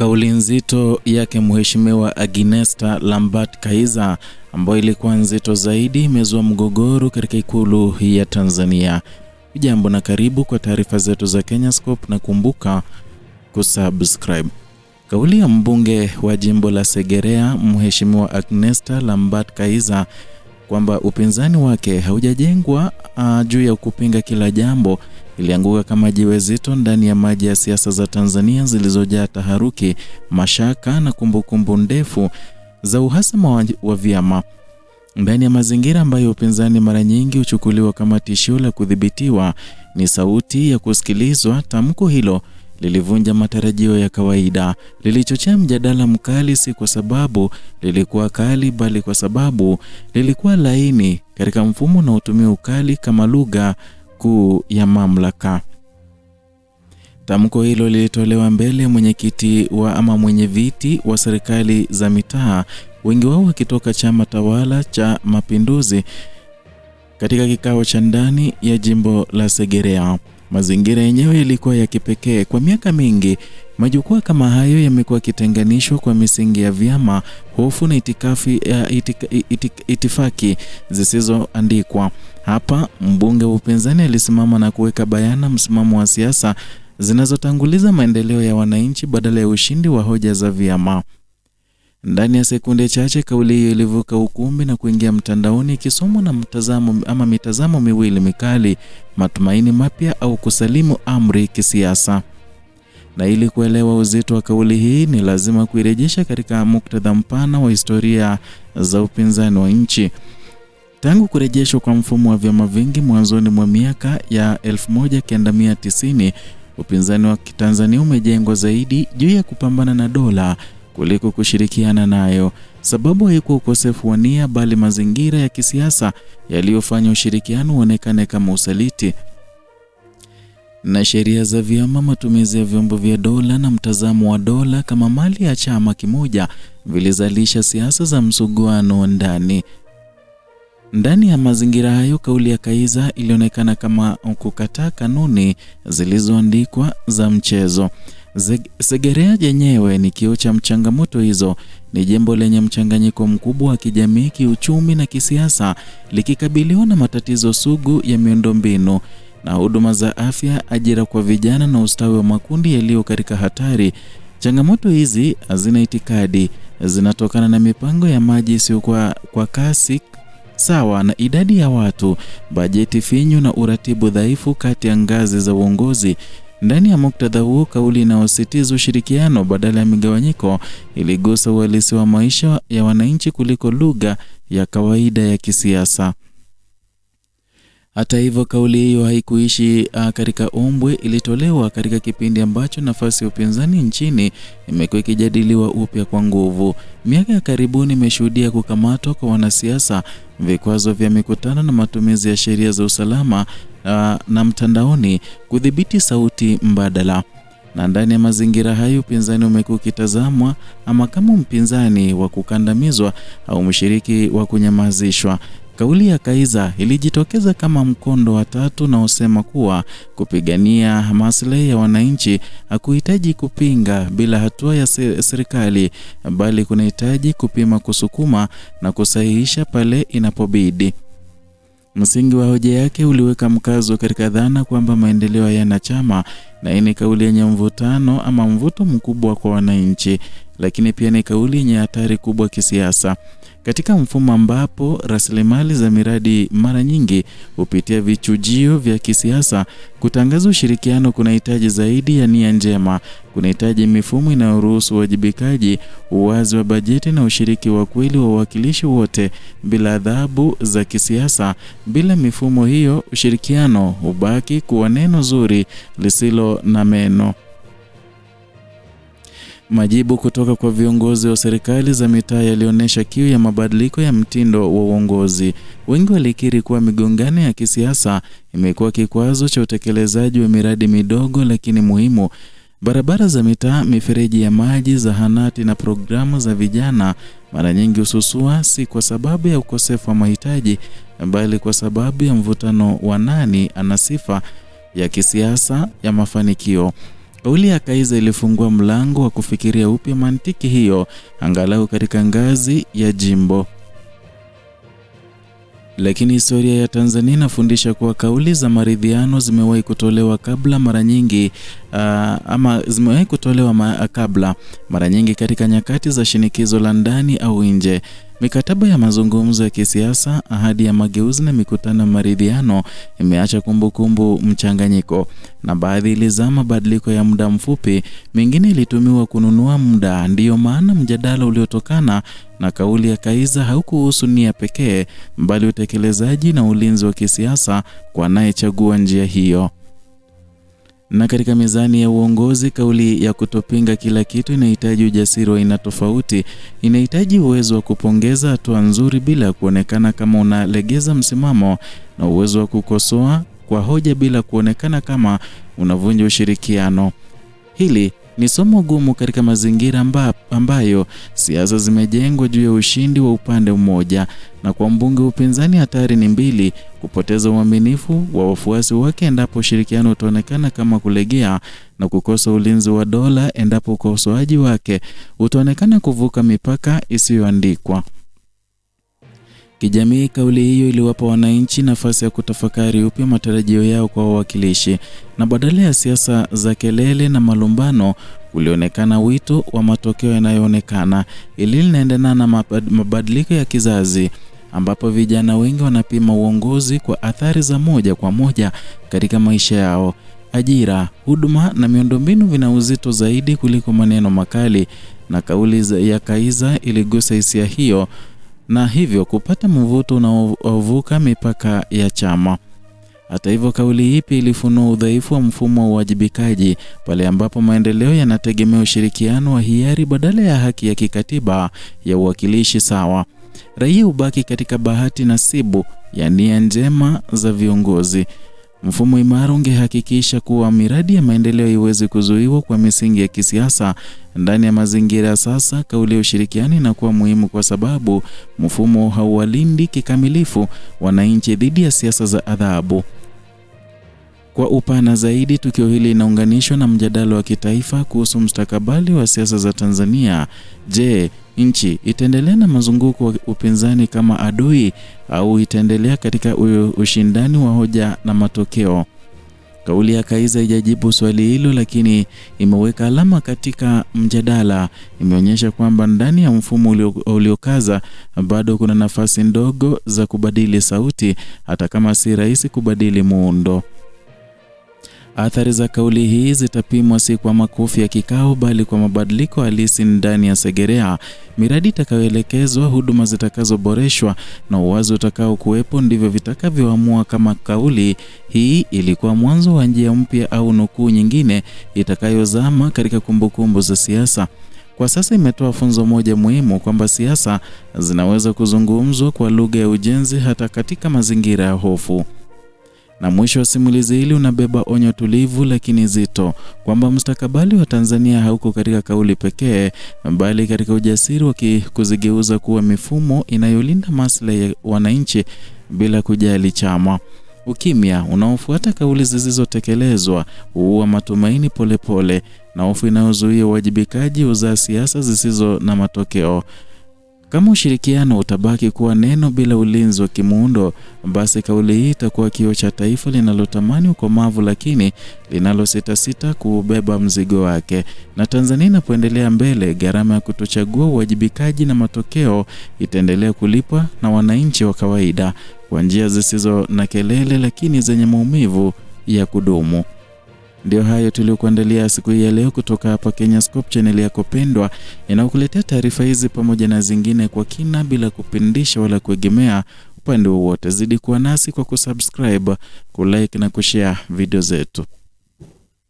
Kauli nzito yake Mheshimiwa Agnesta Lambert Kaiza ambayo ilikuwa nzito zaidi imezua mgogoro katika ikulu ya Tanzania. Jambo na karibu kwa taarifa zetu za Kenyascope na kumbuka kusubscribe. Kauli ya mbunge wa jimbo la Segerea Mheshimiwa Agnesta Lambert Kaiza kwamba upinzani wake haujajengwa juu ya kupinga kila jambo ilianguka kama jiwe zito ndani ya maji ya siasa za Tanzania zilizojaa taharuki, mashaka na kumbukumbu ndefu za uhasama wa vyama. Ndani ya mazingira ambayo upinzani mara nyingi huchukuliwa kama tishio la kudhibitiwa, ni sauti ya kusikilizwa. Tamko hilo lilivunja matarajio ya kawaida. Lilichochea mjadala mkali, si kwa sababu lilikuwa kali, bali kwa sababu lilikuwa laini katika mfumo unaotumia ukali kama lugha kuu ya mamlaka. Tamko hilo lilitolewa mbele ya mwenye viti wa serikali za mitaa, wengi wao wakitoka chama tawala cha Mapinduzi, katika kikao cha ndani ya jimbo la Segerea. Mazingira yenyewe yalikuwa ya kipekee. Kwa miaka mingi, majukwaa kama hayo yamekuwa kitenganishwa kwa misingi ya vyama, hofu na itifaki zisizoandikwa. Hapa mbunge wa upinzani alisimama na kuweka bayana msimamo wa siasa zinazotanguliza maendeleo ya wananchi badala ya ushindi wa hoja za vyama. Ndani ya sekunde chache kauli hiyo ilivuka ukumbi na kuingia mtandaoni, ikisomwa na mitazamo miwili mikali: matumaini mapya au kusalimu amri kisiasa. Na ili kuelewa uzito wa kauli hii, ni lazima kuirejesha katika muktadha mpana wa historia za upinzani wa nchi. Tangu kurejeshwa kwa mfumo wa vyama vingi mwanzoni mwa miaka ya 1990, upinzani wa Tanzania umejengwa zaidi juu ya kupambana na dola kuliko kushirikiana nayo. Sababu haikuwa ukosefu wa nia, bali mazingira ya kisiasa yaliyofanya ushirikiano uonekane kama usaliti. Na sheria za vyama, matumizi ya vyombo vya dola na mtazamo wa dola kama mali ya chama kimoja vilizalisha siasa za msuguano ndani. Ndani ya mazingira hayo, kauli ya Kaiza ilionekana kama kukataa kanuni zilizoandikwa za mchezo. Segerea yenyewe ni kioo cha changamoto hizo. Ni jimbo lenye mchanganyiko mkubwa wa kijamii, kiuchumi na kisiasa, likikabiliwa na matatizo sugu ya miundombinu na huduma za afya, ajira kwa vijana na ustawi wa makundi yaliyo katika hatari. Changamoto hizi hazina itikadi, zinatokana na mipango ya maji isiyo kwa kasi sawa na idadi ya watu, bajeti finyu na uratibu dhaifu kati ya ngazi za uongozi. Ndani ya muktadha huo, kauli inayosisitiza ushirikiano badala ya migawanyiko iligusa uhalisi wa maisha ya wananchi kuliko lugha ya kawaida ya kisiasa. Hata hivyo, kauli hiyo haikuishi katika ombwe. Ilitolewa katika kipindi ambacho nafasi ya upinzani nchini imekuwa ikijadiliwa upya kwa nguvu. Miaka ya karibuni imeshuhudia kukamatwa kwa wanasiasa, vikwazo vya mikutano na matumizi ya sheria za usalama na mtandaoni kudhibiti sauti mbadala. Na ndani ya mazingira hayo, upinzani umekuwa ukitazamwa ama kama mpinzani wa kukandamizwa au mshiriki wa kunyamazishwa. Kauli ya Kaiza ilijitokeza kama mkondo wa tatu na usema kuwa kupigania maslahi ya wananchi hakuhitaji kupinga bila hatua ya serikali, bali kunahitaji kupima, kusukuma na kusahihisha pale inapobidi. Msingi wa hoja yake uliweka mkazo katika dhana kwamba maendeleo yana chama, na hii ni kauli yenye mvutano ama mvuto mkubwa kwa wananchi, lakini pia ni kauli yenye hatari kubwa kisiasa. Katika mfumo ambapo rasilimali za miradi mara nyingi hupitia vichujio vya kisiasa, kutangaza ushirikiano kunahitaji zaidi ya nia njema. Kunahitaji mifumo inayoruhusu uwajibikaji, uwazi wa bajeti na ushiriki wa kweli wa wawakilishi wote bila adhabu za kisiasa. Bila mifumo hiyo, ushirikiano hubaki kuwa neno zuri lisilo na meno. Majibu kutoka kwa viongozi wa serikali za mitaa yalionyesha kiu ya mabadiliko ya mtindo wa uongozi. Wengi walikiri kuwa migongano ya kisiasa imekuwa kikwazo cha utekelezaji wa miradi midogo lakini muhimu. Barabara za mitaa, mifereji ya maji, zahanati na programu za vijana mara nyingi hususua, si kwa sababu ya ukosefu wa mahitaji, bali kwa sababu ya mvutano wa nani ana sifa ya kisiasa ya mafanikio. Kauli ya Kaiza ilifungua mlango wa kufikiria upya mantiki hiyo, angalau katika ngazi ya jimbo. Lakini historia ya Tanzania inafundisha kuwa kauli za maridhiano zimewahi kutolewa kabla mara nyingi mara nyingi katika nyakati za shinikizo la ndani au nje. Mikataba ya mazungumzo ya kisiasa, ahadi ya mageuzi na mikutano ya maridhiano imeacha kumbukumbu mchanganyiko, na baadhi ilizaa mabadiliko ya muda mfupi, mingine ilitumiwa kununua muda. Ndiyo maana mjadala uliotokana na kauli ya Kaiza haukuhusu nia pekee, bali utekelezaji na ulinzi wa kisiasa kwa anayechagua njia hiyo. Na katika mizani ya uongozi, kauli ya kutopinga kila kitu inahitaji ujasiri wa aina tofauti. Inahitaji uwezo wa kupongeza hatua nzuri bila kuonekana kama unalegeza msimamo, na uwezo wa kukosoa kwa hoja bila kuonekana kama unavunja ushirikiano. Hili ni somo gumu katika mazingira ambayo siasa zimejengwa juu ya ushindi wa upande mmoja, na kwa mbunge upinzani hatari ni mbili: kupoteza uaminifu wa wafuasi wake endapo ushirikiano utaonekana kama kulegea, na kukosa ulinzi wa dola endapo ukosoaji wake utaonekana kuvuka mipaka isiyoandikwa. Kijamii, kauli hiyo iliwapa wananchi nafasi ya kutafakari upya matarajio yao kwa wawakilishi, na badala ya siasa za kelele na malumbano ulionekana wito wa matokeo yanayoonekana. Ili linaendana na mabadiliko ya kizazi ambapo vijana wengi wanapima uongozi kwa athari za moja kwa moja katika maisha yao. Ajira, huduma na miundombinu vina uzito zaidi kuliko maneno makali, na kauli ya Kaiza iligusa hisia hiyo, na hivyo kupata mvuto unaovuka mipaka ya chama. Hata hivyo, kauli ipi ilifunua udhaifu wa mfumo wa uwajibikaji pale ambapo maendeleo yanategemea ushirikiano wa hiari badala ya haki ya kikatiba ya uwakilishi sawa. Raia hubaki katika bahati nasibu ya nia njema za viongozi. Mfumo imara ungehakikisha kuwa miradi ya maendeleo iweze kuzuiwa kwa misingi ya kisiasa. Ndani ya mazingira sasa, kauli ya ushirikiano inakuwa muhimu kwa sababu mfumo hauwalindi kikamilifu wananchi dhidi ya siasa za adhabu. Kwa upana zaidi, tukio hili linaunganishwa na mjadala wa kitaifa kuhusu mustakabali wa siasa za Tanzania. Je, nchi itaendelea na mazunguko wa upinzani kama adui, au itaendelea katika ushindani wa hoja na matokeo? Kauli ya Kaiza haijajibu swali hilo, lakini imeweka alama katika mjadala. Imeonyesha kwamba ndani ya mfumo uliokaza bado kuna nafasi ndogo za kubadili sauti, hata kama si rahisi kubadili muundo. Athari za kauli hii zitapimwa si kwa makofi ya kikao, bali kwa mabadiliko halisi ndani ya Segerea. Miradi itakayoelekezwa, huduma zitakazoboreshwa na uwazi utakao kuwepo ndivyo vitakavyoamua kama kauli hii ilikuwa mwanzo wa njia mpya au nukuu nyingine itakayozama katika kumbukumbu za siasa. Kwa sasa imetoa funzo moja muhimu, kwamba siasa zinaweza kuzungumzwa kwa lugha ya ujenzi hata katika mazingira ya hofu. Na mwisho wa simulizi hili unabeba onyo tulivu lakini zito, kwamba mustakabali wa Tanzania hauko katika kauli pekee, bali katika ujasiri wa kuzigeuza kuwa mifumo inayolinda maslahi ya wananchi bila kujali chama. Ukimya unaofuata kauli zisizotekelezwa huua matumaini polepole, na hofu inayozuia uwajibikaji huzaa siasa zisizo na matokeo. Kama ushirikiano utabaki kuwa neno bila ulinzi wa kimuundo, basi kauli hii itakuwa kioo cha taifa linalotamani ukomavu lakini linalosita kubeba mzigo wake. Na Tanzania inapoendelea mbele, gharama ya kutochagua uwajibikaji na matokeo itaendelea kulipwa na wananchi wa kawaida kwa njia zisizo na kelele lakini zenye maumivu ya kudumu. Ndio hayo tuliokuandalia siku hii ya leo kutoka hapa Kenyascope, channel yako pendwa inayokuletea taarifa hizi pamoja na zingine kwa kina bila kupindisha wala kuegemea upande wowote. Zidi kuwa nasi kwa kusubscribe, kulike na kushare video zetu.